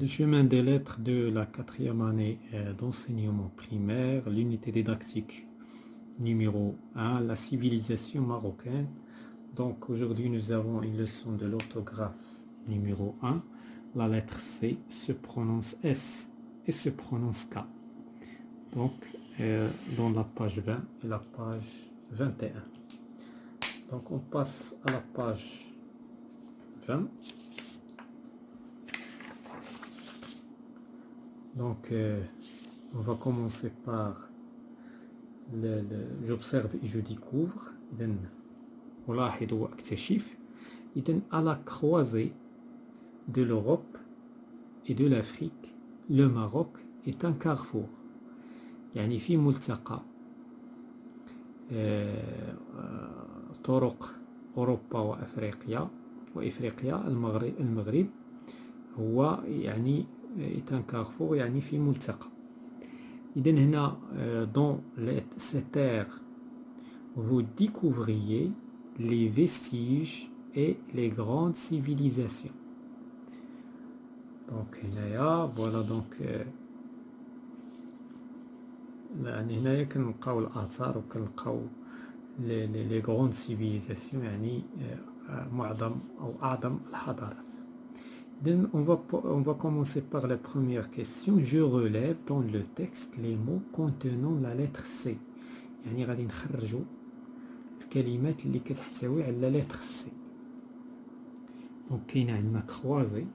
Le chemin des lettres de la quatrième année d'enseignement primaire, l'unité didactique numéro 1, la civilisation marocaine. Donc aujourd'hui nous avons une leçon de l'orthographe numéro 1. La lettre C se prononce S et se prononce K. Donc dans la page 20 et la page 21. Donc on passe à la page 20. Donc on va commencer par j'observe et je découvre. ألاحظ وأكتشف. À la croisée de l'Europe et de l'Afrique, le Maroc est un carrefour. يعني في ملتقى طرق أوروبا وإفريقيا المغرب هو يعني est un carrefour يعني في ملتقى. إذن هنا dans cette ère vous découvriez les vestiges et les grandes civilisations. Donc voilà donc يعني هنايا كنلقاو الآثار وكنلقاو les grandes civilisations يعني معظم أو أعظم الحضارات. Donc, on va commencer par la première question. Je relève dans le texte les mots contenant la lettre C. يعني غادي نخرجوا الكلمات اللي كتحتوي على la lettre C. Donc كاين عندنا croisé.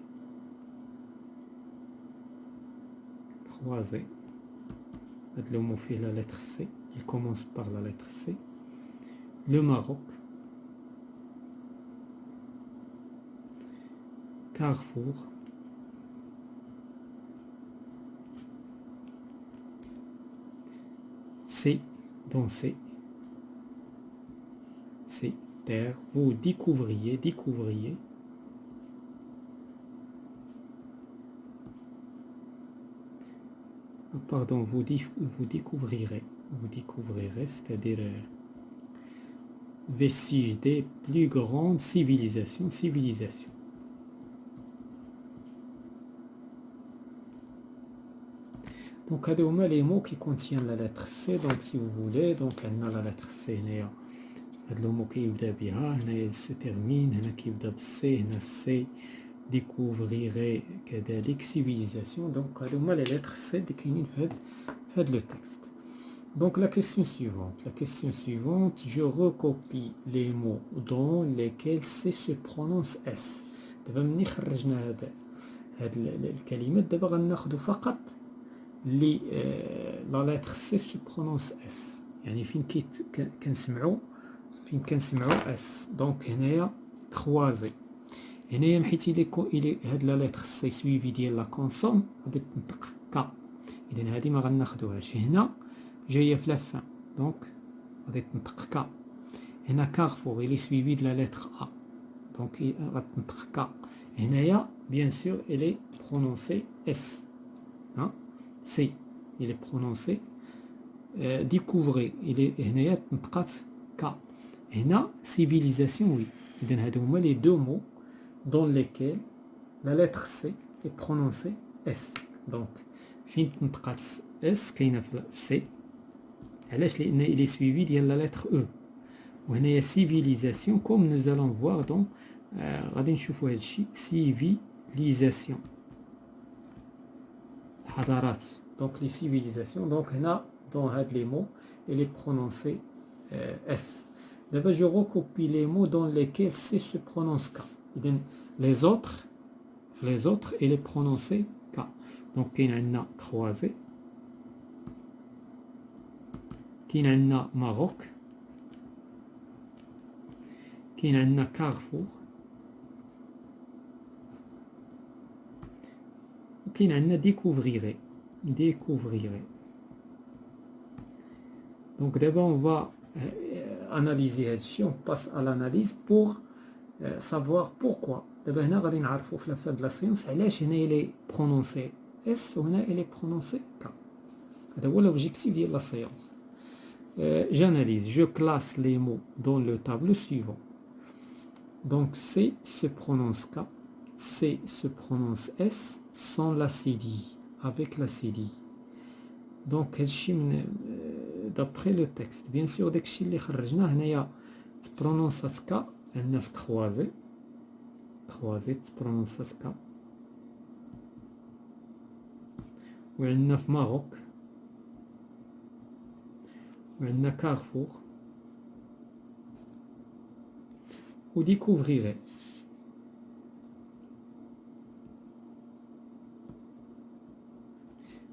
هاد le mot فيه la lettre C. Il commence par la lettre C. Le Maroc. Carrefour. C'est danser. C'est terre. Vous découvriez. Pardon, vous découvrirez, c'est-à-dire vestiges des plus grandes civilisations. Donc, هادو هما les mots qui contiennent la lettre C. Donc, si vous voulez, donc عندنا la lettre C هنايا هاد le mot كيبدا بها هنايا se termine هنا كيبدا ب C هنا C découvrirez كذلك civilisation. Donc هادو هما les lettres C اللي كاينين في هاد le texte. Donc la question suivante, je recopie les mots dans lesquels C se prononce S. دابا ملي خرجنا هاد الكلمات دابا غناخدو فقط اللي لا لتر سي سو برونونس اس يعني فين كنسمعوا اس. دونك هنايا كروازي هنايا حيت الى هاد لا لتر سي سويفي ديال لا كونسون غادي تنطق كا. اذا هادي ما غناخدوهاش. هنا جايه في لافان دونك غادي تنطق كا. هنا كارفور الي سويفي د لا لتر ا دونك غتنطق كا. هنايا بيان سور الي برونونسي اس. C, il est prononcé. Découvrez, il est هنايا تنطقات K. هنا civilisation, oui. إذن هادو هما les deux mots dans lesquels la lettre C est prononcée S. Donc فين تنطقات S كاينة في C. علاش؟ لأن il est suivi ديال la lettre E. وهنايا civilisation comme nous allons voir dans غادي نشوفوا هادشي civilisation. حضارات. Donc les civilisations. Donc هنا dans هاد les mots il est prononcé S. D'abord je recopie les mots dans lesquels C se prononce K. إذن les autres il est prononcé K. Donc كاين عندنا croisé. كاين عندنا Maroc. كاين عندنا Carrefour. كاين عندنا découvrirez. Donc d'abord on va analyser هادشي. On passe à l'analyse pour savoir pourquoi. دابا هنا غادي نعرفوا في لافاد لا سيونس علاش هنا إلي برونونسي اس وهنا إلي برونونسي كا. هذا هو l'objectif ديال لا سيونس. J'analyse, je classe les mots dans le tableau suivant. Donc C se prononce K. C se prononce S sans la CD, avec la CD. Donc هادشي من d'après le texte. Bien sûr داكشي اللي خرجناه هنايا تبرونونسات كا عندنا في كروازي تبرونونسات كا، وعندنا في ماروك، وعندنا كارفور وديكوفريغي.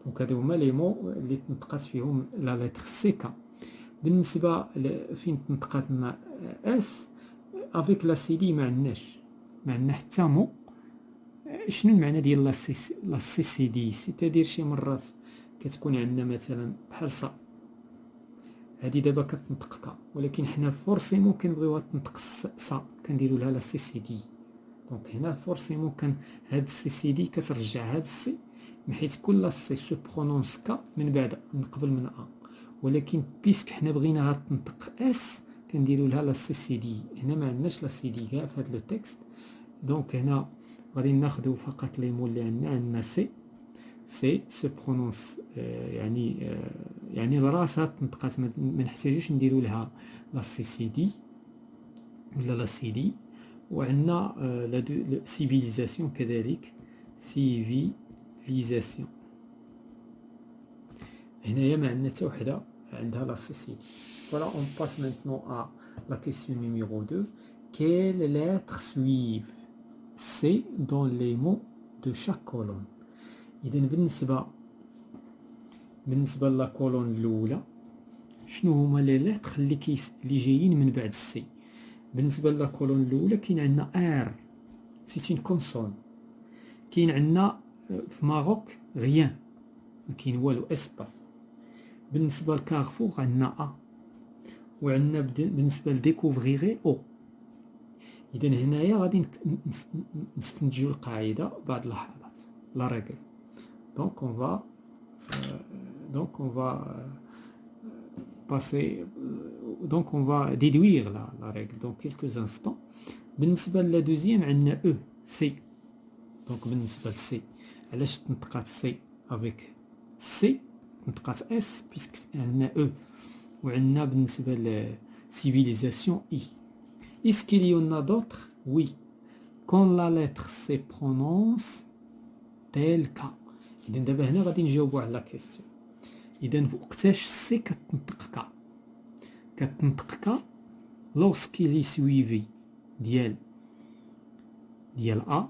دونك هادو هما لي مو اللي تنطقات فيهم لا لتر سي كا. بالنسبه فين تنطقات مع اس افيك لا سي دي ما عندنا حتى مو. شنو المعنى ديال لا سي سي دي؟ سيتادير شي مرات كتكون عندنا مثلا بحال صا، هادي دابا كتنطق كا، ولكن حنا فورسيمون كنبغيوها تنطق صا كنديروا لها لا سي سي دي. دونك هنا فورسيمون كان هاد السي سي دي كترجع هاد السي، من حيث كل سي سو برونونس كا من بعد من قبل من ا، ولكن بيسك حنا بغيناها تنطق اس كنديروا لها لا سي سي دي. هنا ما عندناش لا سي دي كاع في هاد لو تكست. دونك هنا غادي ناخذوا فقط لي مو اللي عندنا سي سو برونونس، يعني راسها تنطقات، ما نحتاجوش نديروا لها لا سي سي دي ولا لا سي دي. وعندنا لا سيفيليزاسيون كذلك، سيفيليزاسيون هنايا ما عندنا حتى وحده عندها لا سي سي دي. فوالا اون باس مانتنون ا لا كيسيون نيميرو 2. Quelles lettres suivent C dans les mots de chaque colonne؟ إذا بالنسبة لا كولون الأولى شنو هما لي لتر اللي جايين من بعد السي؟ بالنسبة لا كولون الأولى كاين عندنا ار، سي اون كونسون. كاين عندنا في ماروك غيان، ما كاين والو، اسباس. بالنسبة لكارفور عندنا ا، وعندنا بالنسبة لديكوفريغي او. إذا هنايا غادي نستنتجو القاعدة بعض اللحظات، لا ريغل. دونك on va passer, donc on va déduire la règle dans quelques instants. بالنسبة لا دوزيام عندنا او سي. دونك بالنسبة لسي علاش تنطقات سي افيك سي تنطقات اس بيسك عندنا او، وعندنا بالنسبة لسيفيليزاسيون اي. Est-ce qu'il y en a d'autres? Oui. Quand la lettre C prononce tel cas. إذا دابا هنا غادي نجاوبو على لا كيسيون. إذا وقتاش سي كتنطق كا لوغسكيل لي سويفي ديال ا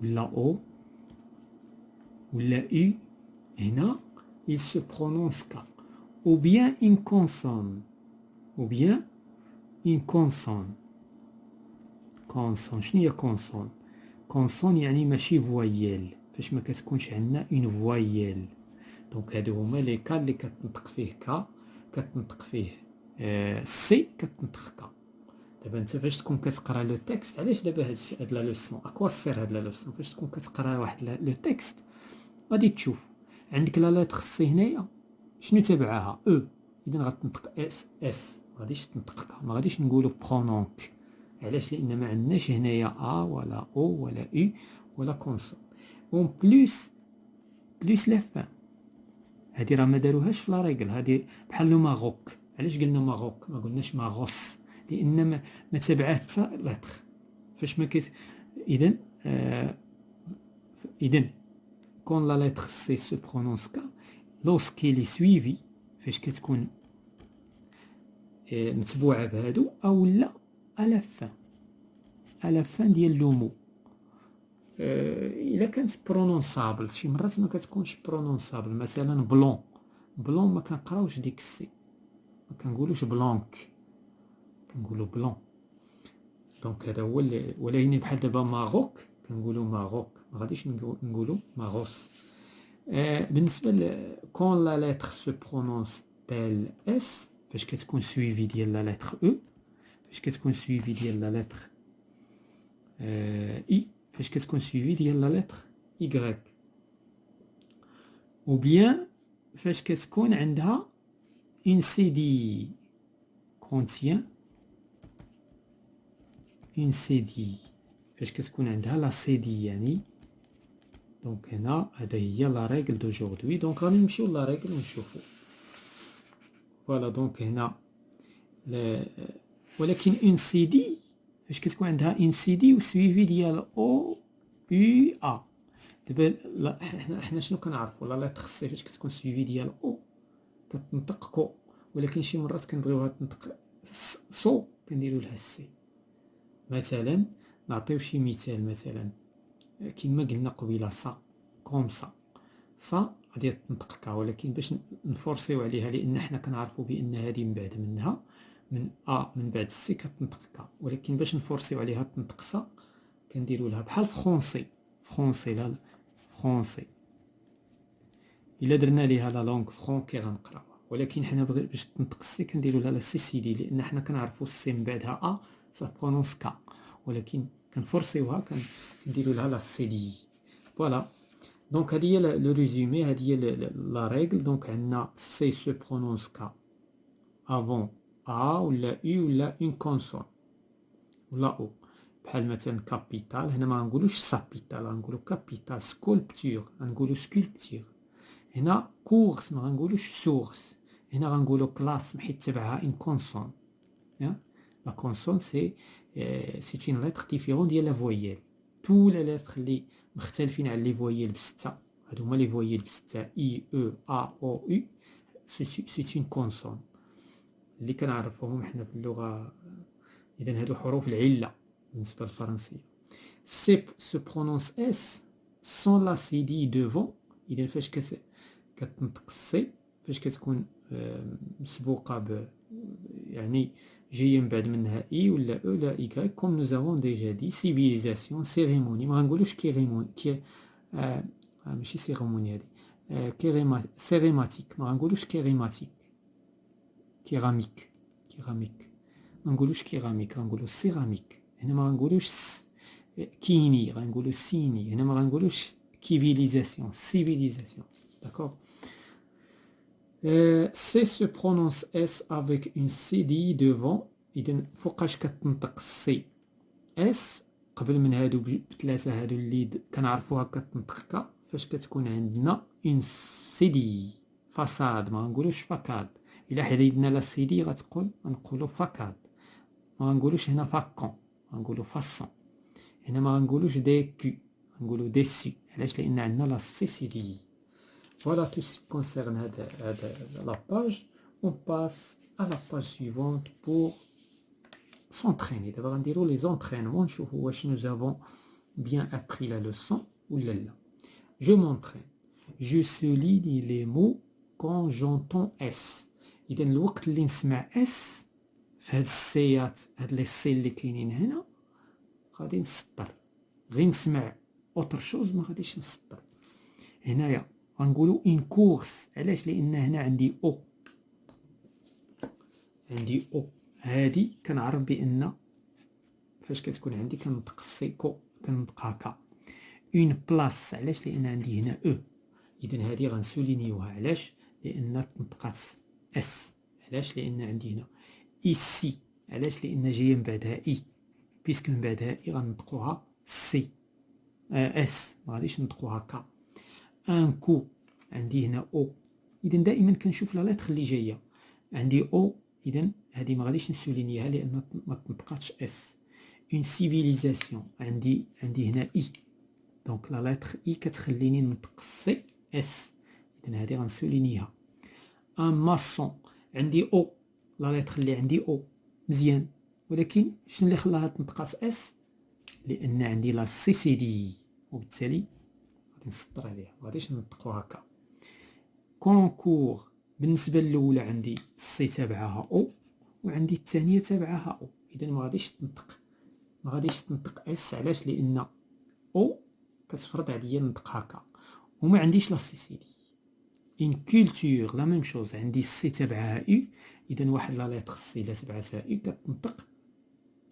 ولا او ولا او، هنا il se prononce ka ou bien une consonne كونسون. شنو هي كونسون؟ كونسون يعني ماشي فواييل، فاش ما كتكونش عندنا اون فواييل. دونك هادو هما لي كا اللي كتنطق فيه كا، كتنطق فيه سي كتنطق كا. دابا انت فاش تكون كتقرا لو تكست، علاش دابا هاد لا لوسون اكوا سير هاد لا لوسون؟ فاش تكون كتقرا واحد لو تكست غادي تشوف عندك لا لتر سي هنايا شنو تبعها او، اذا غتنطق اس ما غاديش تنطق كا، ما غاديش نقولوا برونونك. علاش؟ لان ما عندناش هنايا ا ولا او ولا او ولا كونسون. اون بلوس لا فان، هادي راه ما داروهاش في لا ريغل، هادي بحال لو ماروك. علاش قلنا ماروك ما قلناش ماغوس؟ لان ما تبعاه حتى لتر فاش ما كيت. اذا كون لا لتر سي سو برونونس كا لوسكيل لي سويفي، فاش كتكون متبوعه بهادو، او لا على فان ديال لو مو. الا كانت برونونسابل، شي مرات ما كتكونش برونونسابل. مثلا بلون ما كنقراوش ديك السي، ما كنقولوش بلانك، كنقولوا بلون. دونك هذا هو ولكن بحال دابا ماروك كنقولوا ماروك، ما غاديش نقولوا ماغوس. بالنسبه كون لا لتر سو برونونس تيل اس، فاش كتكون سويفي ديال لا لتر او، فاش كتكون سويفي ديال لا لتر اي، فاش كتكون سويفي ديال لا لتر y، ou bien فاش كتكون عندها une CD contient une CD فاش كتكون عندها لا سي دي يعني. دونك هنا هذا هي لا ريغل دوجوردي. دونك غادي نمشيو لا ريغل ونشوفو. فوالا دونك هنا ولكن اون سي دي فاش كتكون عندها اون سي دي وسويفي ديال او يو ا. دابا حنا شنو كنعرفوا لا لتر سي فاش كتكون سويفي ديال او كتنطق كو، ولكن شي مرات كنبغيوها تنطق سو كنديروا لها السي. مثلا نعطيو شي مثال، مثلا كما قلنا قبيله صا كوم صا غادي تنطق كا، ولكن باش نفورسيو عليها لان حنا كنعرفوا بان هذه من بعد منها من من بعد السي كتنطق كا، ولكن باش نفورسيو عليها تنطق صا كنديروا لها بحال فرونسي لا فرونسي. الا درنا ليها لا لونغ فرونكي غنقراوها، ولكن حنا باش تنطق السي كنديروا لها لا سي سي دي لان حنا كنعرفوا السي من بعدها سا برونونس كا، ولكن كنفورسيوها كنديروا لها لا سي دي. فوالا دونك هذه هي لو ريزومي، هذه هي لا ريغل. دونك عندنا سي سو برونونس كا افون ا ولا او ولا اون كونسون ولا او، بحال مثلا كابيتال هنا ما غنقولوش سابيتال غنقولو كابيتال. سكولبتور غنقولو سكولبتور. هنا كورس ما غنقولوش سورس، هنا غنقولو كلاس حيت تبعها اون كونسون. لا كونسون سي سي اون لتر ديفيرون ديال لا فويال. تو لي لتر اللي مختلفين على لي فويال بستة هادو هما لي فويال بستة اي او ا او يو سي اون كونسون اللي كنعرفوهم حنا في اللغه. اذا هادو حروف العله بالنسبه للفرنسيه. سي سو برونونس اس سون لا سي دي دوفون. اذا فاش كتنطق السي فاش كتكون مسبوقه ب يعني جايه من بعد منها اي ولا او ولا اي كوم نو زافون ديجا دي. سيفيليزاسيون سيريموني ما غنقولوش كيريمون ماشي سيريموني هادي سيريماتيك ما غنقولوش كيريماتيك. كيراميك ما نقولوش كيراميك غنقولو سيراميك. هنا ما غنقولوش كيني غنقولو سيني. هنا ما غنقولوش كيفيليزاسيون سيفيليزاسيون. داكوغ. سي سو برونونس اس افيك اون سي دي دوفون. اذا فوقاش كتنطق سي اس قبل من هادو بثلاثه هادو اللي كنعرفوها كتنطق كا فاش كتكون عندنا اون سي دي. فاساد ما غنقولوش فاكاد. الا حديدنا لا سي دي غنقولو فاكاد. ما غنقولوش هنا فاكون غنقولو فاسون. هنا ما غنقولوش دي كو غنقولو دي سي. علاش؟ لان عندنا لا سي سي دي. Voilà tout ce qui concerne la page. On passe à la page suivante pour s'entraîner. D'abord, on dirait les entraînements. Nous avons bien appris la leçon ou là. Je m'entraîne. Je souligne les mots quand j'entends S. إذا الوقت اللي نسمع S في هاد السيات هاد لي سي اللي كاينين هنا غادي نسطر. غير نسمع اوتر شوز ما غاديش نسطر. هنايا غنقولوا ان كورس. علاش؟ لان هنا عندي او هادي كنعرف بان فاش كتكون عندي كنطق السيكو كنطق هكا. اون بلاص. علاش؟ لان عندي هنا او. اذا هادي غنسولينيوها. علاش؟ لان تنطقات اس. علاش؟ لان عندي هنا ايسي. علاش؟ لان جايه من بعدها اي. بيسك من بعدها اي غنطقوها سي اس ما غاديش نطقوها كا. ان كو عندي هنا او. اذا دائما كنشوف لا لتر اللي جايه عندي او. اذا هذه ما غاديش نسولينيها لان ما تنطقاتش اس. اون سيفيليزاسيون عندي هنا اي. دونك لا لتر اي كتخليني نطق سي اس. اذا هذه غنسولينيها. ان ماسون عندي او. لا لتر اللي عندي او مزيان، ولكن شنو اللي خلاها تنطقات اس؟ لان عندي لا سي سي دي وبالتالي غادي نسطر عليها ما غاديش نطقو هكا. كونكور بالنسبه الاولى عندي السي تبعها او وعندي الثانيه تبعها او. اذا ما غاديش تنطق اس. علاش؟ لان او كتفرض عليا نطق هكا وما عنديش لا سي سي دي. ان كولتور لا ميم شوز عندي السي تبعها او. اذا واحد لا لتر سي الا تبعها او كتنطق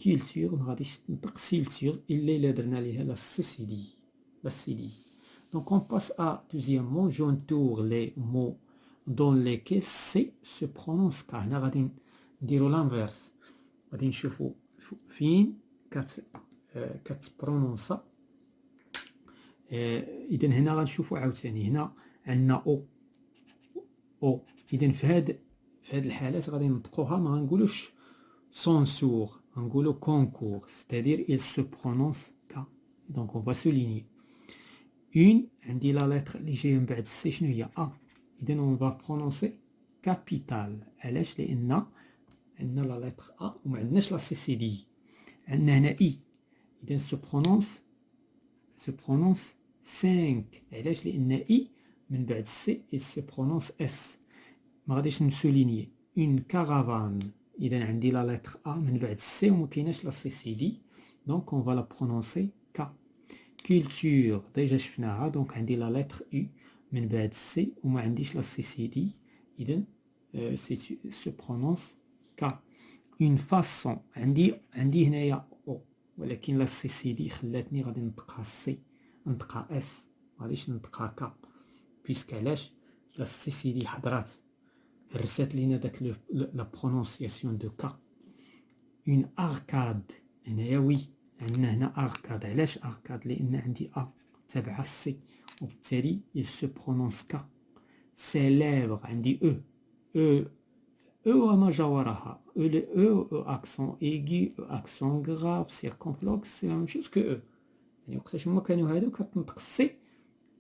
كولتور ما غاديش تنطق سيلتور الا درنا ليها لا سي سي دي. Donc on passe à deuxièmement, j'entoure les mots dans lesquels C se prononce K. هنا غادي نديرو l'envers. غادي نشوفو فين كتبرونونسا. اذا هنا غنشوفوا عاوتاني هنا عندنا او. اذا في هاد الحالات غادي نطقوها ما غنقولوش censure, غنقولو concours, c'est-à-dire il se prononce K. Donc on va souligner. Une, عندي لا lettre اللي جايه من بعد السي شنو هي A. إذا on va prononcer capital. علاش؟ لأن عندنا لا lettre A وما عندناش لا سي سي دي. عندنا هنا I. إذا se prononce 5. علاش؟ لأن I من بعد السي il se prononce S. ما غاديش نسوليني. Une caravane. إذا عندي لا lettre A من بعد السي وما كايناش لا سي سي دي. Donc on va la prononcer K. Culture ديجا شفناها. دونك عندي لا lettre U من بعد السي وما عنديش لا سي سي دي. إذا se prononce K. Une façon عندي هنايا O ولكن لا سي سي دي خلاتني غادي نطقها سي نطقها اس مغاديش نطقها كا بيسك علاش لا سي سي دي حضرات هرسات لينا داك لا برونونسياسيون دو كا. اون اركاد هنايا وي عندنا هنا اركاد. علاش اركاد؟ لان عندي ا تابعه السي وبالتالي il se prononce كا. سيليبر عندي او وما جاوراها او اكسون ايغي او اكسون غراف سيركونفلوكس سي لا ميم شوز كو او. يعني وقتاش هما كانوا هادو كتنطق السي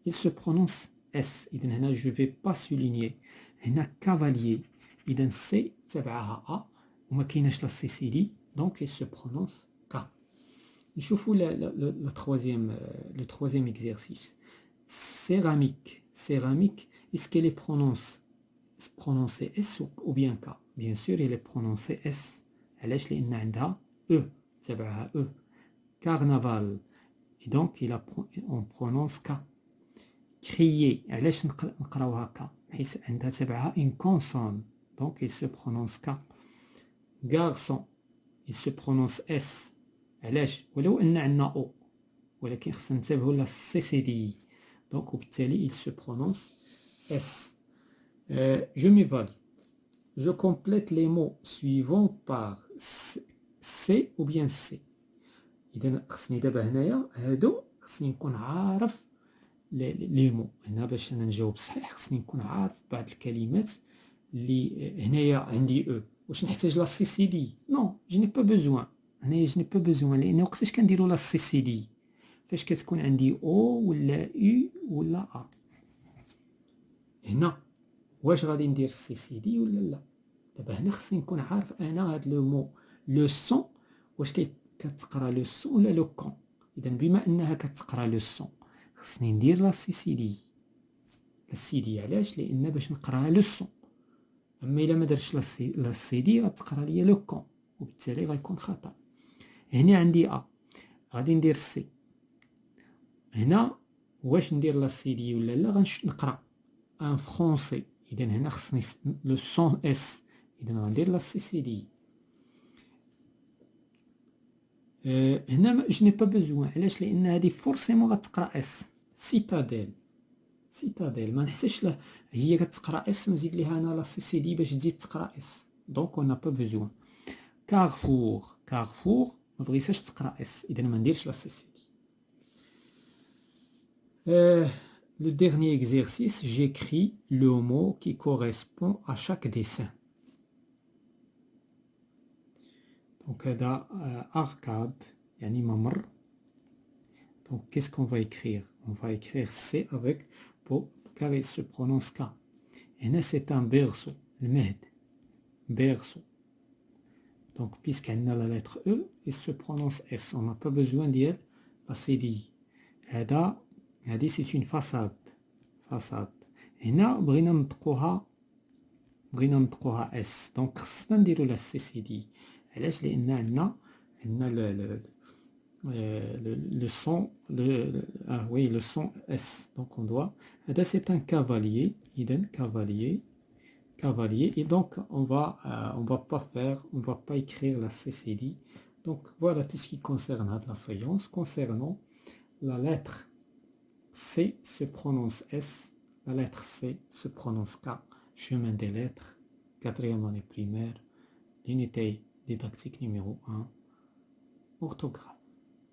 il se prononce اس. اذا هنا جو في با سولينيي. هنا كافاليي اذا سي تبعها ا وما كايناش لا سي سي دي دونك il se prononce كا. نشوفوا لو troisième exercice. Céramique est-ce qu'elle est prononcée S ou bien K? Bien sûr elle est prononcée S. علاش؟ لان عندها E تبعها E. Carnaval et donc on prononce K. Crier علاش نقراوها K؟ حيت عندها تبعها une consonne donc il se prononce K. Garçon il se prononce S. علاش؟ ولو ان عندنا O ولكن خصنا ننتبهوا لا سي سي دي دونك وبالتالي il se prononce S. Je m'évalue. Je complète les mots suivants par C ou bien C. إذا خصني دابا هنايا هادو خصني نكون عارف لي مو. هنا باش انا نجاوب صحيح خصني نكون عارف بعض الكلمات اللي هنايا عندي او. واش نحتاج لا سي سي دي؟ نو جو ني با بوزوان. هنايا جو ني با بوزوان لان وقتاش كنديروا لا سي سي دي فاش كتكون عندي او ولا يو ولا ا. هنا واش غادي ندير سي سي دي ولا لا؟ دابا هنا خصني نكون عارف انا هاد لو مو لو سون واش كتقرا لو سون ولا لو كون. اذا بما انها كتقرا لو سون خصني ندير لا سي سي دي. لا سي دي علاش؟ لان باش نقراها لو سون. اما الا ما درتش لا سي دي غتقرا ليا لو كون وبالتالي غيكون خطا. هنا عندي ا غادي ندير سي. هنا واش ندير لا سي دي ولا لا؟ غنقرا ان فرونسي. اذا هنا خصني لو سون اس. اذا غندير لا سي سي دي. هنا جو ني با بوزوان. علاش؟ لان هذه فورسيمون غتقرا اس. سيتاديل ما نحتاجش له هي كتقرا اس ونزيد ليها انا لا سي سي دي باش تزيد تقرا اس دونك اون با بوزوان. كارفور ما بغيتهاش تقرا اس اذا ما نديرش لا سي سي دي. Le dernier exercice, j'écris le mot qui correspond à chaque dessin. Donc, هذا arcade, يعني ممر. Donc, qu'est-ce qu'on va écrire? On va écrire C avec car il se prononce K. Et là, c'est un berceau, le mehd. Berceau. Donc, puisqu'on a la lettre E, il se prononce S. On n'a pas besoin de dire la CD. هذه c'est une façade. هنا بغينا نطقوها اس دونك خصنا نديرو لا سي سي دي. علاش؟ لان عندنا le son le son S donc on doit هذا c'est un cavalier. إذا cavalier et donc on va pas écrire la CCD. Donc voilà tout ce qui concerne la séance. Concernant la lettre C se prononce S, la lettre C se prononce K. Chemin des lettres, 4e année primaire, l'unité didactique numéro 1, orthographe.